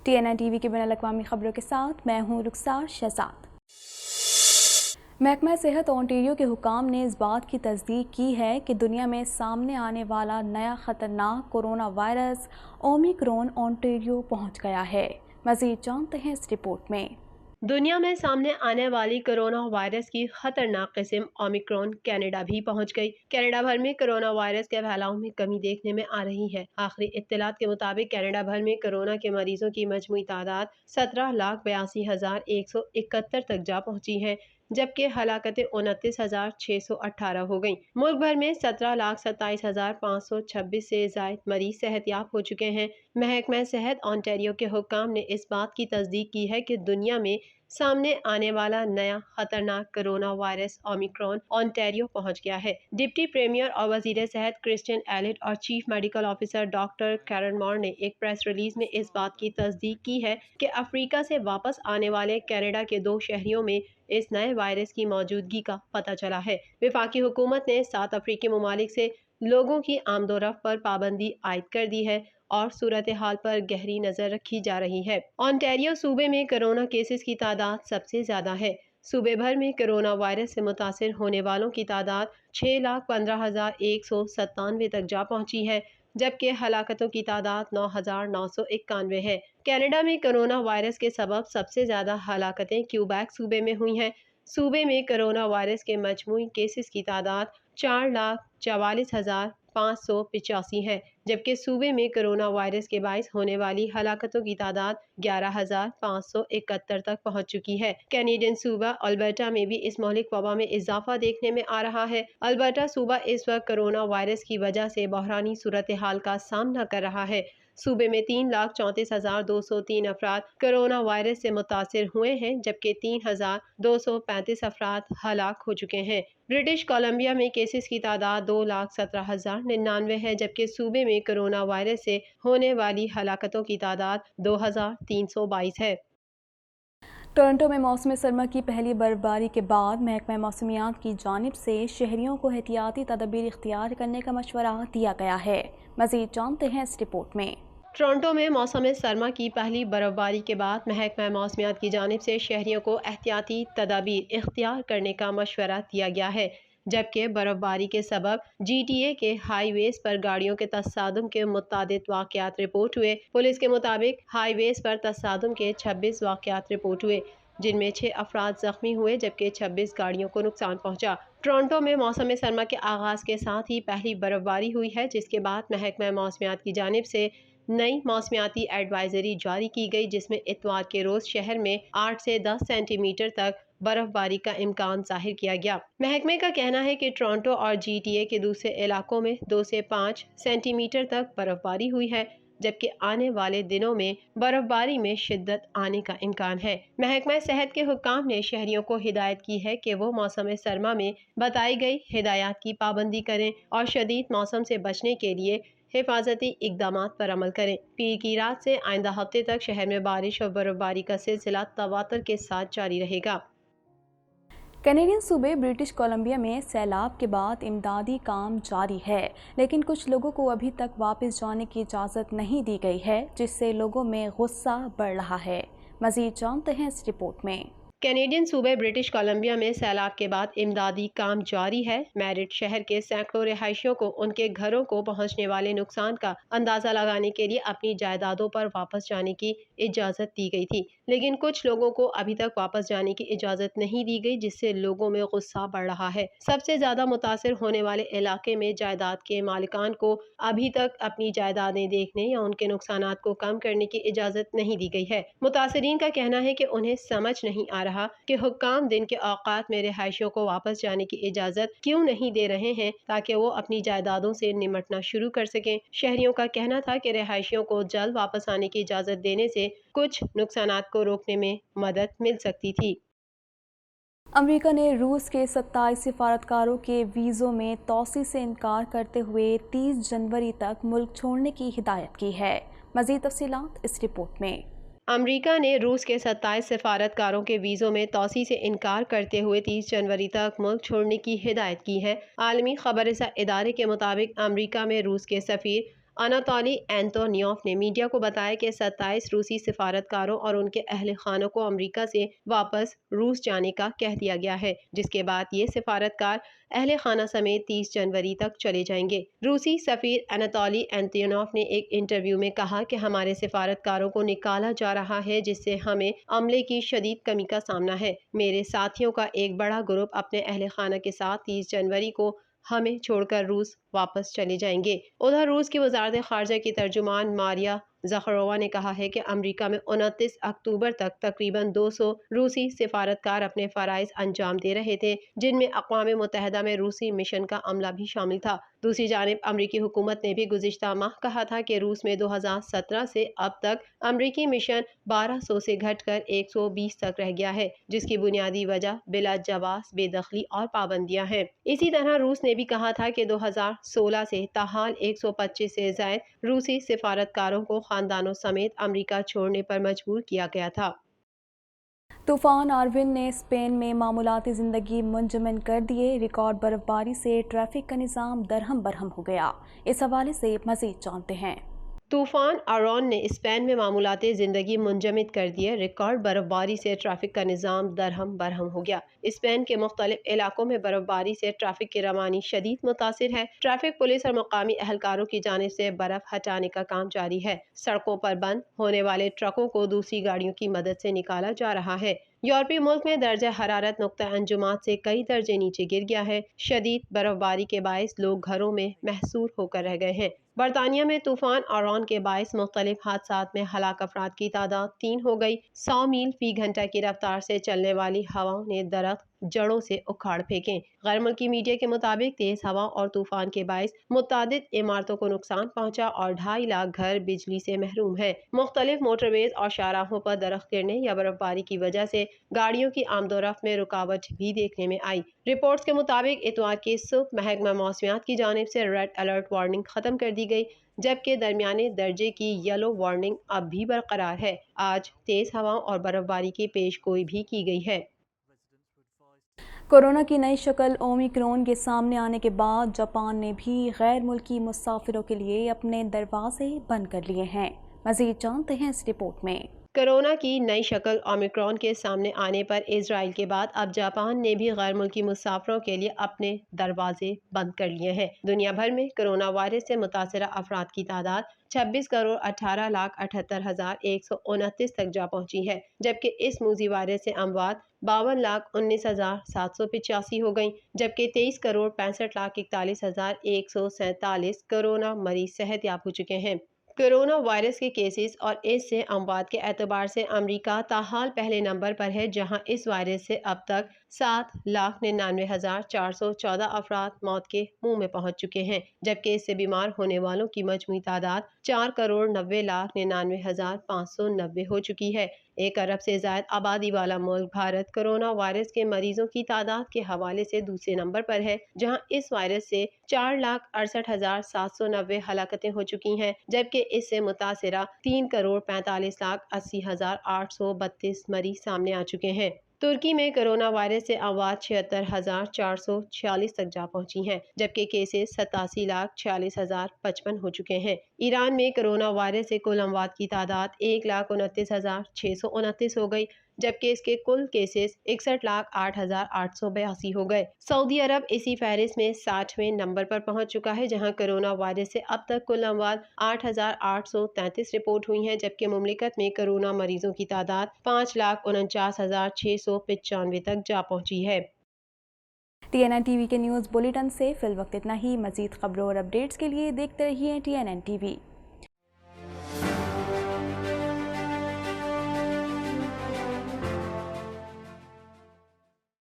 TNI TV की बैनुल-अक़वामी खबरों के साथ मैं हूँ रुखसार शहजाद। महकमा सेहत ओंटारियो के हुकाम ने इस बात की तस्दीक की है कि दुनिया में सामने आने वाला नया खतरनाक कोरोना वायरस ओमिक्रॉन ओंटारियो पहुँच गया है। मज़ीद जानते हैं इस रिपोर्ट में। दुनिया में सामने आने वाली कोरोना वायरस की खतरनाक किस्म ओमिक्रॉन कनाडा भी पहुंच गई। कनाडा भर में कोरोना वायरस के फैलाव में कमी देखने में आ रही है। आखिरी इत्तलात के मुताबिक कनाडा भर में कोरोना के मरीजों की मजमूई तादाद 17,82,171 तक जा पहुंची है, जबकि हलाकतें 29,618 हो गईं। मुल्क भर में 17,27,526 से जायद मरीज सेहतयाब हो चुके हैं। महकमा सेहत ओंटारियो के हुक्काम ने इस बात की तस्दीक की है कि दुनिया में सामने आने वाला नया खतरनाक कोरोना वायरस ओमिक्रॉन ओंटारियो पहुंच गया है। डिप्टी प्रीमियर और वजीर सेहत क्रिस्टियन एलिट और chief medical officer doctor Kieran Moore ने एक प्रेस रिलीज में इस बात की तस्दीक की है कि अफ्रीका से वापस आने वाले कनाडा के 2 शहरों में इस नए वायरस की मौजूदगी का पता चला है। वफाकी हुकूमत ने 7 अफ्रीकी ममालिक से लोगों की आमदोरफ्त पर पाबंदी आयद कर दी है और सूरत हाल पर गहरी नजर रखी जा रही है। ओंटारियो सूबे में कोरोना केसेस की तादाद सबसे ज्यादा है। सूबे भर में कोरोना वायरस से मुतासिर होने वालों की तादाद 6,15,197 तक जा पहुंची है, जबकि हलाकतों की तादाद 9,991 है। कनाडा में कोरोना वायरस के सबब सबसे ज्यादा हलाकतें क्यूबेक सूबे में हुई हैं। सूबे में कोरोना वायरस के मजमूई केसेस की तादाद 4,44,585 है, जबकि सूबे में कोरोना वायरस के बाइस होने वाली हलाकतों की तादाद 11,571 तक पहुंच चुकी है। कैनेडियन सूबा अल्बर्टा में भी इस मौलिक वबा में इजाफा देखने में आ रहा है। अल्बर्टा सूबा इस वक्त कोरोना वायरस की वजह से बहरानी सूरत हाल का सामना कर रहा है। सूबे में 3,34,203 अफराद कोरोना वायरस से मुतासिर हुए हैं, जबकि 3,235 अफराद हलाक हो चुके हैं। ब्रिटिश कोलंबिया में केसेस की तादाद 2,17,099 है, जबकि सूबे में कोरोना वायरस से होने वाली हलाकतों की तादाद 2,322 है। टोरंटो में मौसम सरमा की पहली बर्फबारी के बाद महकमा मौसमियात की जानिब से शहरियों को एहतियाती तदबीर इख्तियार करने का मशवरा दिया गया है। मज़ीद जानते हैं इस रिपोर्ट में। टोरंटो में मौसम सरमा की पहली बर्फबारी के बाद महकमा मौसमियात की जानिब से शहरियों को एहतियाती तदाबीर इख्तियार करने का मशवरा दिया गया है, जबकि बर्फबारी के सबब GTA के हाईवेज पर गाड़ियों के तसादुम के मुतादिद वाक़यात रिपोर्ट हुए। पुलिस के मुताबिक हाईवेज पर तसादुम के 26 वाक़यात रिपोर्ट हुए, जिनमें 6 अफराद जख्मी हुए, जबकि 26 गाड़ियों को नुकसान पहुंचा। टोरंटो में मौसम सरमा के आगाज के साथ ही पहली बर्फबारी हुई है, जिसके बाद महकमा मौसमियात की जानिब से नई मौसमियाती एडवाइजरी जारी की गई, जिसमें इतवार के रोज शहर में 8 से 10 सेंटीमीटर तक बर्फबारी का इम्कान जाहिर किया गया। महकमे का कहना है कि टोरंटो और GTA के दूसरे इलाकों में 2 से 5 सेंटीमीटर तक बर्फबारी हुई है, जबकि आने वाले दिनों में बर्फबारी में शिद्दत आने का इम्कान है। महकमा सेहत के हुक्काम ने शहरियों को हिदायत की है कि वो मौसम सरमा में बताई गई हिदायत की पाबंदी करें और शदीद मौसम से बचने के लिए हिफाजती इकदामात पर अमल करें। पीर की रात से आइंदा हफ्ते तक शहर में बारिश और बर्फबारी का सिलसिला तवातर के साथ जारी रहेगा। कैनेडियन सूबे ब्रिटिश कोलंबिया में सैलाब के बाद इमदादी काम जारी है, लेकिन कुछ लोगों को अभी तक वापस जाने की इजाज़त नहीं दी गई है, जिससे लोगों में गुस्सा बढ़ रहा है। मज़ीद जानते हैं इस रिपोर्ट में। कैनेडियन सूबे ब्रिटिश कोलंबिया में सैलाब के बाद इमदादी काम जारी है। मैरिड शहर के सैकड़ों रिहायशियों को उनके घरों को पहुंचने वाले नुकसान का अंदाजा लगाने के लिए अपनी जायदादों पर वापस जाने की इजाज़त दी गई थी, लेकिन कुछ लोगों को अभी तक वापस जाने की इजाज़त नहीं दी गई, जिससे लोगों में गुस्सा बढ़ रहा है। सबसे ज्यादा मुतासिर होने वाले इलाके में जायदाद के मालिकान को अभी तक अपनी जायदादें देखने या उनके नुकसान को कम करने की इजाज़त नहीं दी गई है। मुतासिरीन का कहना है कि उन्हें समझ नहीं आ रहा कि हुक्काम दिन के औकात में रिहायशियों को वापस जाने की इजाज़त क्यों नहीं दे रहे हैं, ताकि वो अपनी जायदादों से निमटना शुरू कर सकें। शहरियों का कहना था कि रिहायशियों को जल्द वापस आने की इजाज़त देने से कुछ नुकसानात को रोकने में मदद मिल सकती थी। अमेरिका ने रूस के 27 सिफारतकारों के वीज़ों में तोसी से इनकार करते हुए 30 जनवरी तक मुल्क छोड़ने की हिदायत की है। मज़ीद तफसीलात इस रिपोर्ट में। अमेरिका ने रूस के 27 सिफारतकारों के वीज़ों में तोसी से इनकार करते हुए 30 जनवरी तक मुल्क छोड़ने की हिदायत की है। आलमी खबररसा इदारे के मुताबिक अमेरिका में रूस के सफ़ीर اناتولی اینتونیوف نے میڈیا کو بتایا کہ 27 روسی سفارتکاروں اور ان کے اہل خانوں کو امریکہ سے واپس روس جانے کا کہہ دیا گیا ہے، جس کے بعد یہ سفارتکار اہل خانہ سمیت 30 جنوری تک چلے جائیں گے۔ روسی سفیر اناتولی اینتونیوف نے ایک انٹرویو میں کہا کہ ہمارے سفارتکاروں کو نکالا جا رہا ہے، جس سے ہمیں عملے کی شدید کمی کا سامنا ہے۔ میرے ساتھیوں کا ایک بڑا گروپ اپنے اہل خانہ کے ساتھ 30 جنوری کو ہمیں چھوڑ کر روس واپس چلے جائیں گے۔ ادھر روس کی وزارت خارجہ کی ترجمان ماریا زخرووا نے کہا ہے کہ امریکہ میں 29 اکتوبر تک تقریباً 200 روسی سفارتکار اپنے فرائض انجام دے رہے تھے، جن میں اقوام متحدہ میں روسی مشن کا عملہ بھی شامل تھا۔ دوسری جانب امریکی حکومت نے بھی گزشتہ ماہ کہا تھا کہ روس میں 2017 سے اب تک امریکی مشن 1200 سے گھٹ کر 120 تک رہ گیا ہے، جس کی بنیادی وجہ بلا جواز بے دخلی اور پابندیاں ہیں۔ اسی طرح روس نے بھی کہا تھا کہ 2016 سے تاحال 125 سے زائد روسی سفارتکاروں کو خاندانوں سمیت امریکہ چھوڑنے پر مجبور کیا گیا تھا۔ طوفان آروین نے اسپین میں معمولاتی زندگی منجمد کر دیے۔ ریکارڈ برف باری سے ٹریفک کا نظام درہم برہم ہو گیا۔ اس حوالے سے مزید جانتے ہیں۔ طوفان آرون نے اسپین میں معمولات زندگی منجمد کر دیے۔ ریکارڈ برف باری سے ٹریفک کا نظام درہم برہم ہو گیا۔ اسپین کے مختلف علاقوں میں برف باری سے ٹریفک کی روانی شدید متاثر ہے۔ ٹریفک پولیس اور مقامی اہلکاروں کی جانب سے برف ہٹانے کا کام جاری ہے۔ سڑکوں پر بند ہونے والے ٹرکوں کو دوسری گاڑیوں کی مدد سے نکالا جا رہا ہے۔ یورپی ملک میں درجہ حرارت نقطہ انجماد سے کئی درجے نیچے گر گیا ہے۔ شدید برف باری کے باعث لوگ گھروں میں محصور ہو کر رہ گئے ہیں۔ برطانیہ میں طوفان آرون کے باعث مختلف حادثات میں ہلاک افراد کی تعداد 3 ہو گئی۔ 100 میل فی گھنٹہ کی رفتار سے چلنے والی ہواؤں نے درخت جڑوں سے اکھاڑ پھینکے۔ غیر ملکی میڈیا کے مطابق تیز ہوا اور طوفان کے باعث متعدد عمارتوں کو نقصان پہنچا اور 2.5 لاکھ گھر بجلی سے محروم ہیں۔ مختلف موٹر ویز اور شاہراہوں پر درخت گرنے یا برف باری کی وجہ سے گاڑیوں کی آمد و رفت میں رکاوٹ بھی دیکھنے میں آئی۔ رپورٹس کے مطابق اتوار کی صبح محکمہ موسمیات کی جانب سے ریڈ الرٹ وارننگ ختم کر دی گئی، جبکہ درمیانے درجے کی یلو وارننگ اب بھی برقرار ہے۔ آج تیز ہواؤں اور برف باری کی پیش گوئی بھی کی گئی ہے۔ کورونا کی نئی شکل اومیکرون کے سامنے آنے کے بعد جاپان نے بھی غیر ملکی مسافروں کے لیے اپنے دروازے بند کر لیے ہیں۔ مزید جانتے ہیں اس رپورٹ میں۔ کورونا کی نئی شکل اومیکرون کے سامنے آنے پر اسرائیل کے بعد اب جاپان نے بھی غیر ملکی مسافروں کے لیے اپنے دروازے بند کر لیے ہیں۔ دنیا بھر میں کورونا وائرس سے متاثرہ افراد کی تعداد 26,18,78,129 تک جا پہنچی ہے، جبکہ اس موذی وائرس سے اموات 52,19,785 ہو گئیں، جبکہ 23,65,41,147 کورونا مریض صحت یاب ہو چکے ہیں۔ کورونا وائرس کے کیسز اور اس سے اموات کے اعتبار سے امریکہ تاحال پہلے نمبر پر ہے، جہاں اس وائرس سے اب تک 7,99,414 افراد موت کے منہ میں پہنچ چکے ہیں، جبکہ اس سے بیمار ہونے والوں کی مجموعی تعداد 4,90,99,590 ہو چکی ہے۔ 1 ارب سے زائد آبادی والا ملک بھارت کورونا وائرس کے مریضوں کی تعداد کے حوالے سے دوسرے نمبر پر ہے، جہاں اس وائرس سے 4,68,790 ہلاکتیں ہو چکی ہیں، جبکہ اس سے متاثرہ 3,45,80,832 مریض سامنے آ چکے ہیں۔ ترکی میں کورونا وائرس سے اموات 76,446 تک جا پہنچی ہیں، جبکہ کیسز 87,46,055 ہو چکے ہیں۔ ایران میں کورونا وائرس سے کل اموات کی تعداد 1,29,629 ہو گئی، جبکہ اس کے کل کیسز 61,08,882 ہو گئے۔ سعودی عرب اسی فہرست میں 60ویں نمبر پر پہنچ چکا ہے، جہاں کورونا وائرس سے اب تک کل اموات 8,833 رپورٹ ہوئی ہیں، جبکہ مملکت میں کورونا مریضوں کی تعداد 5,49,695 تک جا پہنچی ہے۔ TNN TV کے نیوز بلیٹن سے فی الوقت اتنا ہی۔ مزید خبروں اور اپڈیٹس کے لیے دیکھتے رہیے TNN TV۔